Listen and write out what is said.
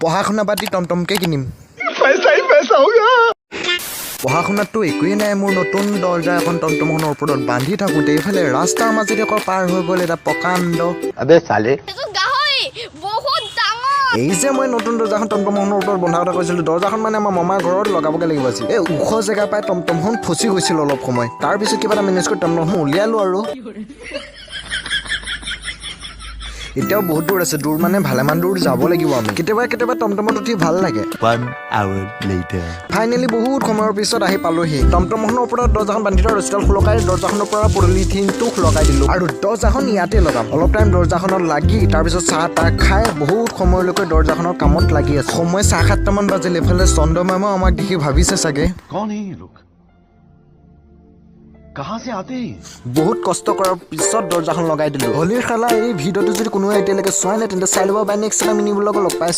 পঢ়া শুনা বাদ দি টমটমকে কিনিম পঢ়া শুনাততো একোৱেই নাই মোৰ নতুন দৰ্জা এখন টমটমখনৰ ওপৰত বান্ধি থাকোঁতে এইফালে ৰাস্তাৰ মাজেদি আকৌ পাৰ হৈ গ'ল এটা প্ৰকাণ্ড এই যে মই নতুন দৰ্জাখন টমটমখনৰ ওপৰত বন্ধা কথা কৈছিলোঁ দৰ্জাখন মানে আমাৰ মামাৰ ঘৰত লগাবগৈ লাগিব আছিল এই ওখ জেগা পাই টমটমখন ফচি গৈছিল অলপ সময় তাৰপিছত কিবা এটা মেনেজ কৰি টমটমখন উলিয়ালোঁ আৰু এতিয়াও বহুত দূৰ আছে দূৰ মানে ভালেমান দূৰ যাব লাগিব আমি কেতিয়াবা টমটমত উঠি ভাল লাগে ফাইনেলি বহুত সময়ৰ পিছত আহি পালোহি টমটমখনৰ ওপৰত দৰ্জাখন বান্ধি থোৱা ৰছীডাল খুলকাই দৰ্জাখনৰ পৰা পলিথিনটো লগাই দিলোঁ আৰু দৰ্জাখন ইয়াতে লগাম অলপ টাইম দৰ্জাখনত লাগি তাৰপিছত চাহ তাহ খাই বহুত সময়লৈকে দৰ্জাখনৰ কামত লাগি আছে সময় 7:30মান বাজিল এইফালে চন্দ্ৰমামাও আমাক দেখি ভাবিছে চাগে বহুত কষ্ট কৰাৰ পিছত দৰ্জাখন লগাই দিলোঁ হোলীৰ খেলা এই ভিডিঅ'টো যদি কোনোৱে এতিয়ালৈকে চোৱাই নাই তেন্তে চাই ল'ব বাই নেক্সট এটা মিনি ব্লগত লগ পাইছোঁ